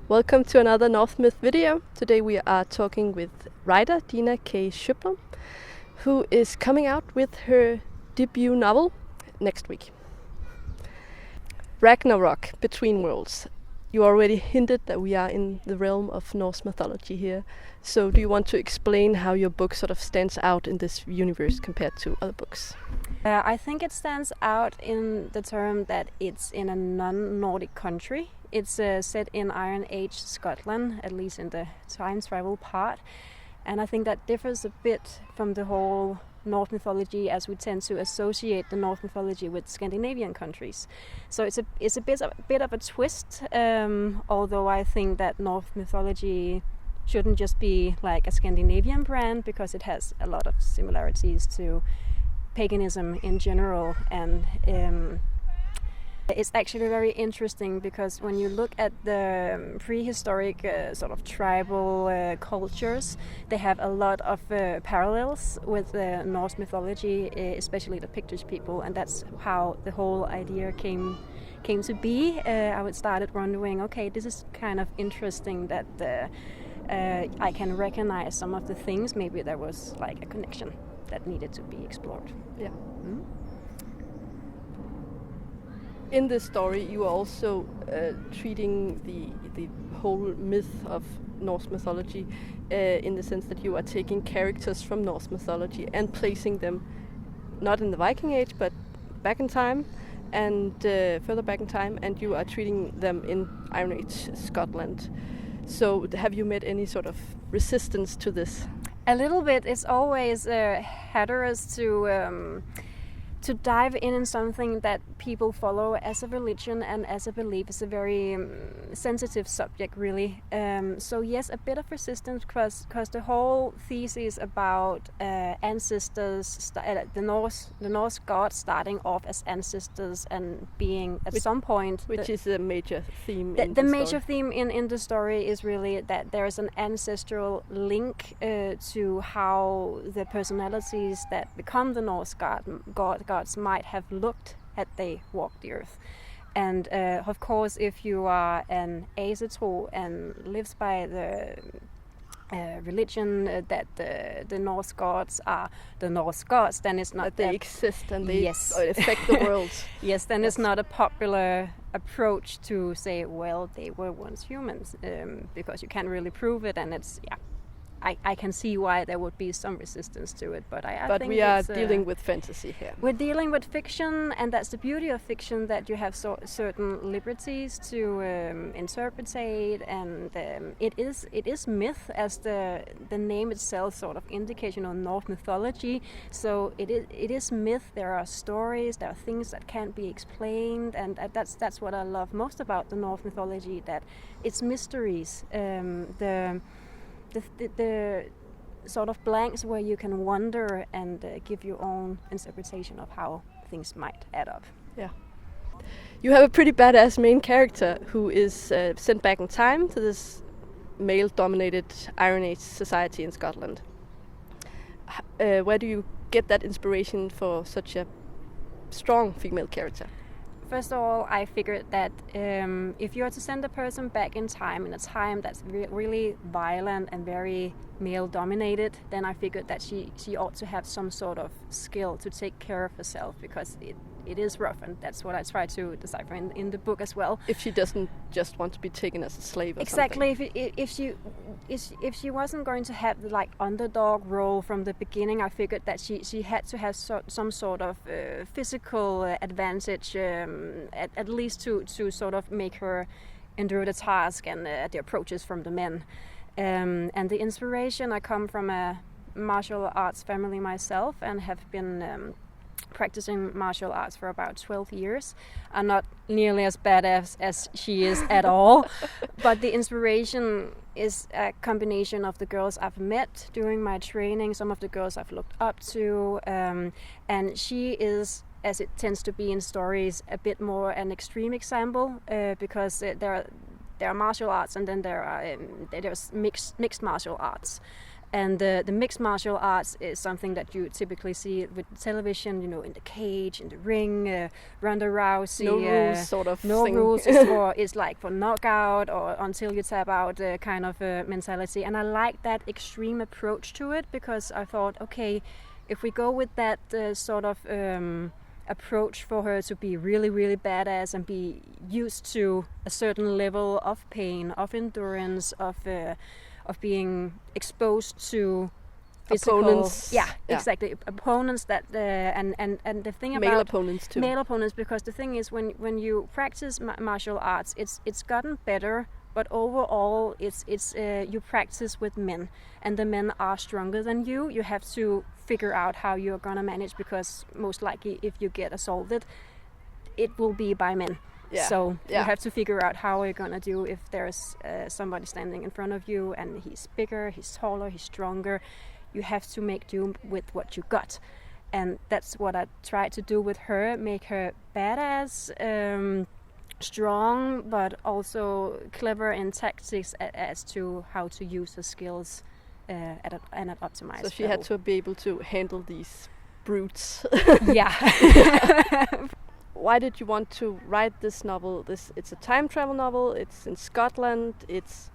Welcome to another Northmyth video. Today we are talking with writer Dina Sjöblom, who is coming out with her debut novel next week. Ragnarok, Between Worlds. You already hinted that we are in the realm of Norse mythology here. So do you want to explain how your book sort of stands out in this universe compared to other books? I think it stands out in the term that it's in a non-Nordic country. It's set in Iron Age Scotland, at least in the time travel part. And I think that differs a bit from the whole Norse mythology, as we tend to associate the Norse mythology with Scandinavian countries. So it's a bit of a twist, although I think that Norse mythology shouldn't just be like a Scandinavian brand, because it has a lot of similarities to paganism in general, and it's actually very interesting because when you look at the prehistoric sort of tribal cultures, they have a lot of parallels with Norse mythology, especially the pictures people, and that's how the whole idea came to be. I started wondering, okay, this is kind of interesting that I can recognize some of the things. Maybe there was like a connection that needed to be explored. Yeah. Mm-hmm. In this story, you are also treating the whole myth of Norse mythology in the sense that you are taking characters from Norse mythology and placing them not in the Viking Age, but back in time and further back in time, and you are treating them in Iron Age Scotland. So have you met any sort of resistance to this? A little bit. It's always haters to dive in something that people follow as a religion and as a belief. Is a very sensitive subject, really. So yes, a bit of resistance, because the whole thesis about ancestors, the Norse gods starting off as ancestors and being at some point, which is a major theme. The major theme in the story is really that there is an ancestral link to how the personalities that become the Norse gods might have looked had they walked the earth. And of course, if you are an Asetro and lives by the religion that the Norse gods are the Norse gods, then it's not that they exist and they affect the world. Yes, then it's not a popular approach to say, well, they were once humans, because you can't really prove it, and it's I can see why there would be some resistance to it, but I think we are dealing with fantasy here. We're dealing with fiction, and that's the beauty of fiction, that you have certain liberties to interpretate, and it is myth, as the name itself sort of indicates, Norse mythology. So it is myth. There are stories, there are things that can't be explained, and that's what I love most about the Norse mythology, that it's mysteries. The sort of blanks where you can wonder and give your own interpretation of how things might add up. Yeah. You have a pretty badass main character who is sent back in time to this male-dominated Iron Age society in Scotland. Where do you get that inspiration for such a strong female character? First of all, I figured that if you are to send a person back in time, in a time that's really violent and very male-dominated, then I figured that she ought to have some sort of skill to take care of herself, because it is rough, and that's what I try to decipher in the book as well. If she doesn't just want to be taken as a slave or exactly something. If she wasn't going to have the underdog role from the beginning, I figured that she had to have some sort of physical advantage, at least to sort of make her endure the task and the approaches from the men. And the inspiration, I come from a martial arts family myself, and have been practicing martial arts for about 12 years. I'm not nearly as badass as she is at all, but the inspiration is a combination of the girls I've met during my training, some of the girls I've looked up to, and she is, as it tends to be in stories, a bit more an extreme example, because there are martial arts, and then there's mixed martial arts. And the mixed martial arts is something that you typically see with television, you know, in the cage, in the ring, Ronda Rousey. No rules sort of no thing. rules. It's like for knockout or until you tap out kind of mentality. And I like that extreme approach to it, because I thought, okay, if we go with that sort of approach for her to be really, really badass and be used to a certain level of pain, of endurance, of being exposed to physical opponents. Yeah, exactly. Opponents that and the thing about male opponents too. Male opponents, because the thing is, when you practice martial arts, it's gotten better, but overall it's you practice with men, and the men are stronger than you. You have to figure out how you're gonna manage, because most likely if you get assaulted, it will be by men. So you have to figure out how you're gonna do if there's somebody standing in front of you and he's bigger, he's taller, he's stronger. You have to make do with what you got, and that's what I tried to do with her. Make her badass, strong, but also clever in tactics as to how to use her skills at an optimized So she level. had to be able to handle these brutes. Yeah. Why did you want to write this novel? It's a time travel novel. It's in Scotland. It's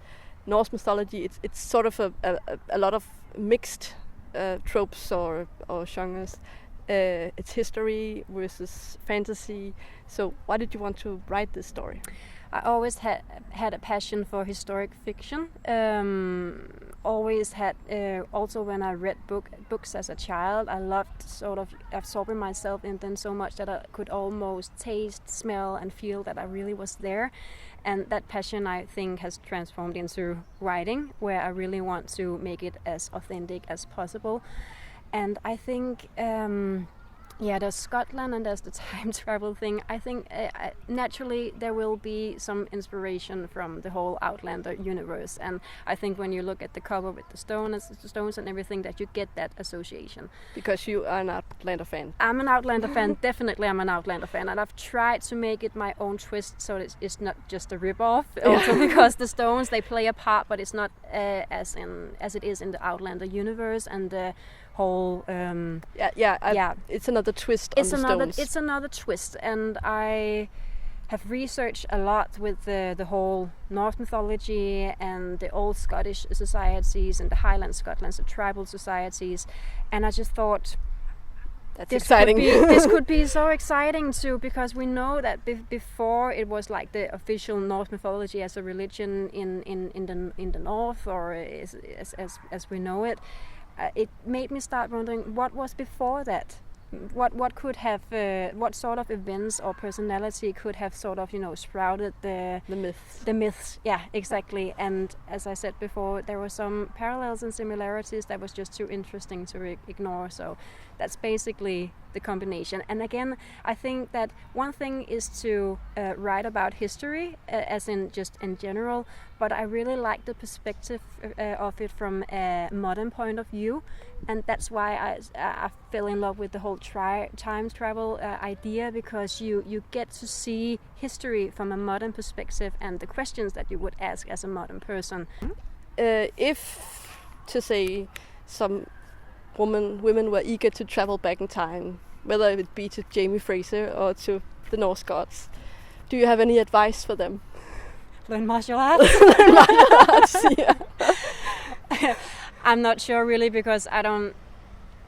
Norse mythology. It's sort of a lot of mixed tropes or genres. It's history versus fantasy. So why did you want to write this story? I always had a passion for historic fiction. Always had, also when I read books as a child, I loved sort of absorbing myself in them so much that I could almost taste, smell and feel that I really was there. And that passion, I think, has transformed into writing, where I really want to make it as authentic as possible. And I think there's Scotland and there's the time travel thing. I think naturally there will be some inspiration from the whole Outlander universe, and I think when you look at the cover with the stones and everything, that you get that association. Because you are an Outlander fan. I'm an Outlander fan, definitely I'm an Outlander fan, and I've tried to make it my own twist so that it's not just a rip-off, also because the stones, they play a part, but it's not as it is in the Outlander universe, and the whole it's another twist on the stones. It's another twist, and I have researched a lot with the whole Norse mythology and the old Scottish societies and the Highland Scotland, the tribal societies, and I just thought that's exciting. This could be so exciting too, because we know that before it was like the official Norse mythology as a religion in the north, or as we know it. It made me start wondering what was before that. What could have what sort of events or personality could have sort of sprouted the myths. Yeah, exactly. And as I said before, there were some parallels and similarities that was just too interesting to ignore. So that's basically the combination. And again, I think that one thing is to write about history, as in just in general, but I really like the perspective of it from a modern point of view, and that's why I fell in love with the whole time travel idea, because you get to see history from a modern perspective and the questions that you would ask as a modern person. If, to say, some women were eager to travel back in time, whether it be to Jamie Fraser or to the Norse gods, do you have any advice for them? Learn martial arts. Yeah. I'm not sure really, because I don't.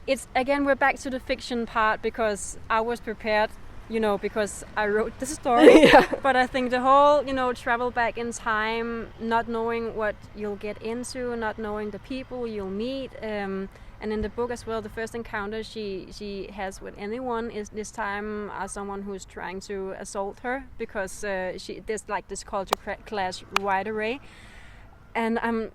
It's again, we're back to the fiction part, because I was prepared, because I wrote the story. Yeah. But I think the whole, travel back in time, not knowing what you'll get into, not knowing the people you'll meet, and in the book as well, the first encounter she has with anyone is this time as someone who's trying to assault her, because there's like this culture clash right away. And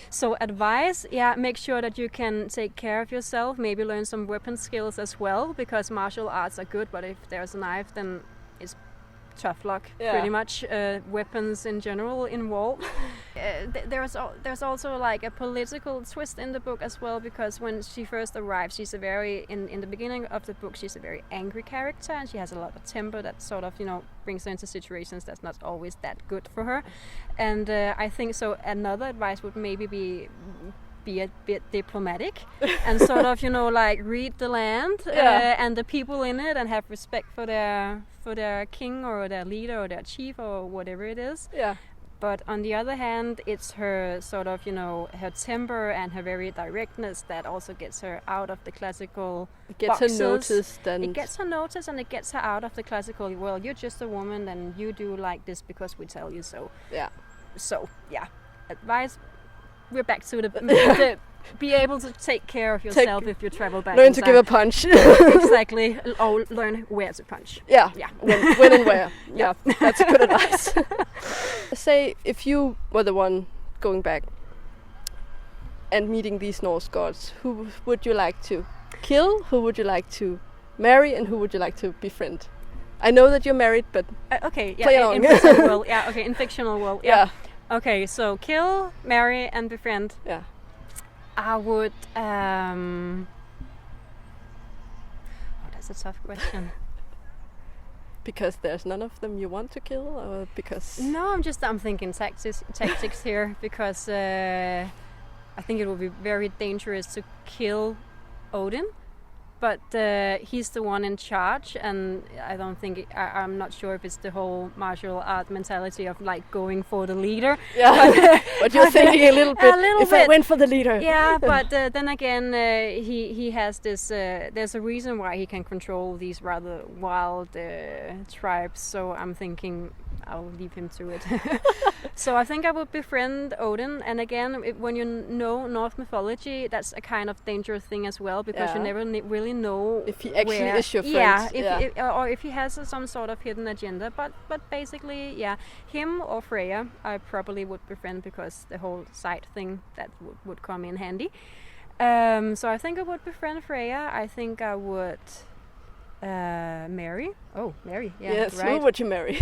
so advice, make sure that you can take care of yourself, maybe learn some weapon skills as well, because martial arts are good, but if there's a knife, then it's tough luck, pretty much. Weapons in general involved. There's also like a political twist in the book as well, because when she first arrives, she's in the beginning of the book, she's a very angry character, and she has a lot of temper that sort of brings her into situations that's not always that good for her. And I think so another advice would maybe be be a bit diplomatic and sort of, like read the land and the people in it and have respect for their king or their leader or their chief or whatever it is. Yeah. But on the other hand, it's her sort of, her temper and her very directness that also gets her out of the classical boxes. Her noticed. It gets her noticed and it gets her out of the classical, well, you're just a woman and you do like this because we tell you so. Yeah. So, yeah. Advice, we're back to the be able to take care of yourself if you travel back. Learn to give a punch. Exactly. Or learn where to punch. Yeah. Yeah. When and where. Yeah. That's good advice. Say if you were the one going back and meeting these Norse gods, who would you like to kill? Who would you like to marry? And who would you like to befriend? I know that you're married, but okay. Yeah. play along. In fictional world. Yeah. Okay. In fictional world. Yeah. Okay. So kill, marry, and befriend. Yeah. I would. That's a tough question. Because there's none of them you want to kill, or because? No, I'm thinking tactics here because I think it would be very dangerous to kill Odin. But he's the one in charge, and I don't think I'm not sure if it's the whole martial art mentality of like going for the leader. Yeah, but you're thinking a little bit. I went for the leader. Yeah, but then again, he has this. There's a reason why he can control these rather wild tribes. So I'm thinking I'll leave him to it. So I think I would befriend Odin. And again, when you know Norse mythology, that's a kind of dangerous thing as well, because you never really know if he actually is your friend. Or if he has some sort of hidden agenda. But basically, him or Freya, I probably would befriend because the whole side thing that would come in handy. So I think I would befriend Freya. I think I would marry. Oh, marry. Yeah, yes, right. who would you marry?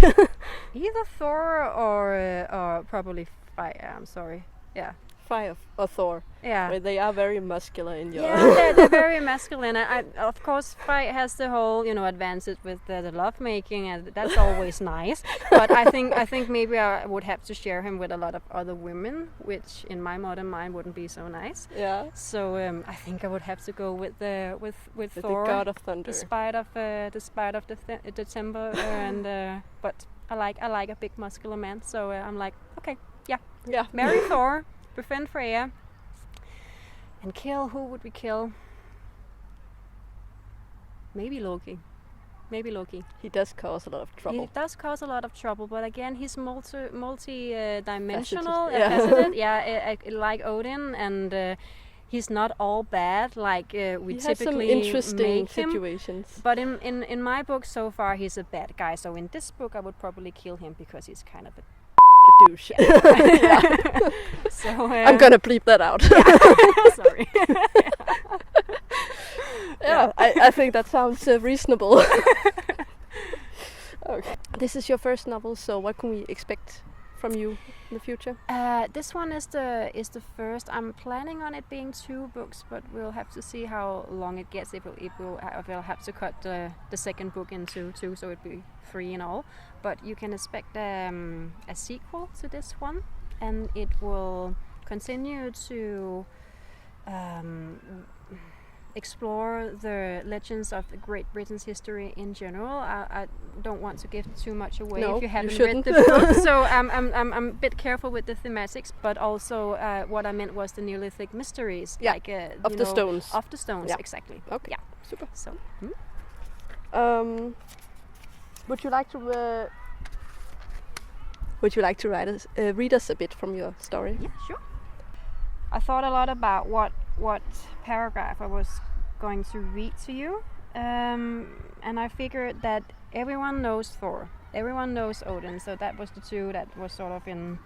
Either Thor or probably Freya. I'm sorry. Yeah. Freya or Thor. Yeah. Where they are very muscular in your. Yeah, they're very masculine. Of course, Freya has the whole, advances with the love making, and that's always nice. But I think maybe I would have to share him with a lot of other women, which in my modern mind wouldn't be so nice. Yeah. So I think I would have to go with Thor, the god of thunder, despite of the temper, and but I like a big muscular man. So I'm like, okay, yeah, marry Thor, befriend Freya. And kill, who would we kill? Maybe Loki. He does cause a lot of trouble. He does cause a lot of trouble, but again, he's multi-dimensional. Faceted. Yeah, like Odin, and he's not all bad. Like we typically has some interesting make him. situations. But in my book so far, he's a bad guy. So in this book, I would probably kill him because he's kind of a douche. Yeah. So I'm gonna bleep that out. Sorry. I think that sounds reasonable. Okay. This is your first novel, so what can we expect from you in the future? This one is the first. I'm planning on it being 2 books, but we'll have to see how long it gets. If I'll have to cut the second book into 2, so it'll be 3 in all. But you can expect a sequel to this one, and it will continue to explore the legends of Great Britain's history in general. I don't want to give too much away if you haven't read the book, so I'm a bit careful with the thematics. But also, what I meant was the Neolithic Mysteries, like of the stones. Of the stones, exactly. Okay. Yeah. Super. So. Would you like to read us a bit from your story? Yeah, sure. I thought a lot about what paragraph I was going to read to you, and I figured that everyone knows Thor, everyone knows Odin, so that was the 2 that was sort of in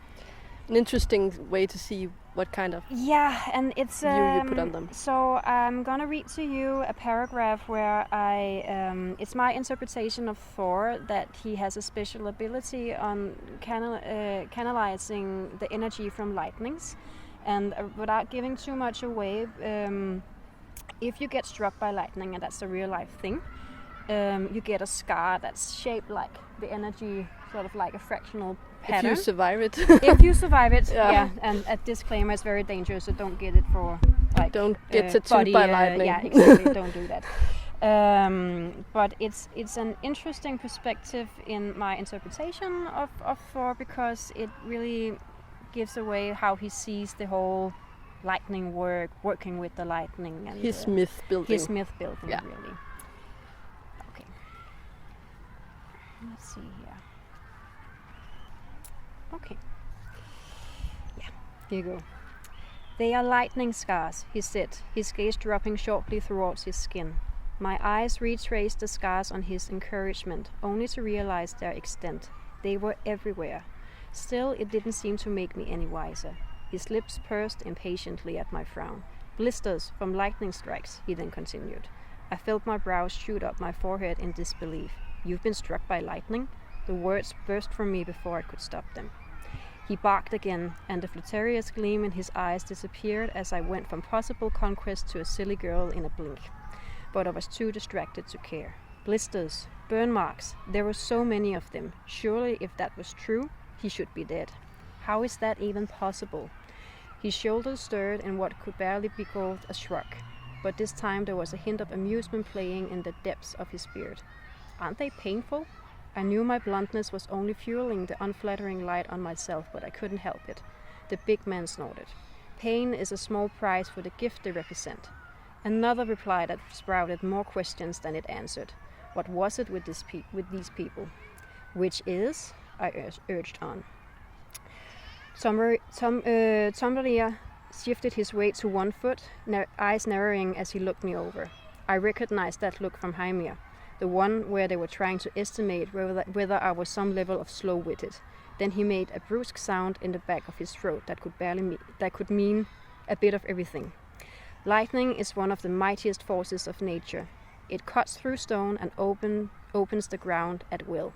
an interesting way to see what kind of and it's view you put on them. So I'm gonna read to you a paragraph where it's my interpretation of Thor, that he has a special ability on canalizing the energy from lightnings. And without giving too much away, if you get struck by lightning, and that's a real life thing, you get a scar that's shaped like the energy, sort of like a fractional pattern. If you survive it. If you survive it, yeah. And a disclaimer, it's very dangerous, so don't get it for like don't get tattooed by lightning. Yeah, exactly. Don't do that. But it's an interesting perspective in my interpretation of Thor, because it really gives away how he sees the whole lightning working with the lightning, and his myth building. His myth building, yeah. Really. Okay. Let's see here. Okay. Yeah, here you go. They are lightning scars, he said, his gaze dropping shortly towards his skin. My eyes retraced the scars on his encouragement, only to realize their extent. They were everywhere. Still, it didn't seem to make me any wiser. His lips pursed impatiently at my frown. Blisters from lightning strikes, he then continued. I felt my brows shoot up my forehead in disbelief. You've been struck by lightning? The words burst from me before I could stop them. He barked again, and the flirtatious gleam in his eyes disappeared as I went from possible conquest to a silly girl in a blink. But I was too distracted to care. Blisters, burn marks, there were so many of them. Surely, if that was true, he should be dead. How is that even possible? His shoulders stirred in what could barely be called a shrug, but this time there was a hint of amusement playing in the depths of his beard. Aren't they painful? I knew my bluntness was only fueling the unflattering light on myself, but I couldn't help it. The big man snorted. Pain is a small price for the gift they represent. Another reply that sprouted more questions than it answered. What was it with these people? Which is, I urged on. Tombalia shifted his weight to one foot, eyes narrowing as he looked me over. I recognized that look from Heimir, the one where they were trying to estimate whether I was some level of slow-witted. Then he made a brusque sound in the back of his throat that could mean a bit of everything. Lightning is one of the mightiest forces of nature. It cuts through stone and opens the ground at will,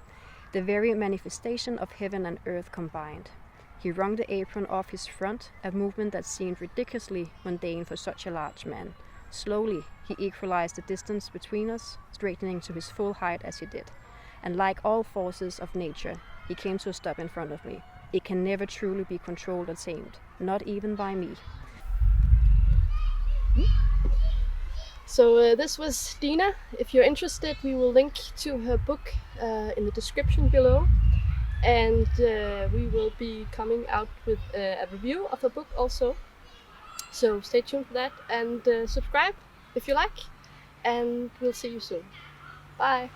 the very manifestation of heaven and earth combined. He wrung the apron off his front, a movement that seemed ridiculously mundane for such a large man. Slowly, he equalized the distance between us, straightening to his full height as he did. And like all forces of nature, he came to a stop in front of me. It can never truly be controlled or tamed, not even by me. So this was Dina. If you're interested, we will link to her book in the description below. And we will be coming out with a review of her book also. So stay tuned for that, and subscribe if you like. And we'll see you soon. Bye.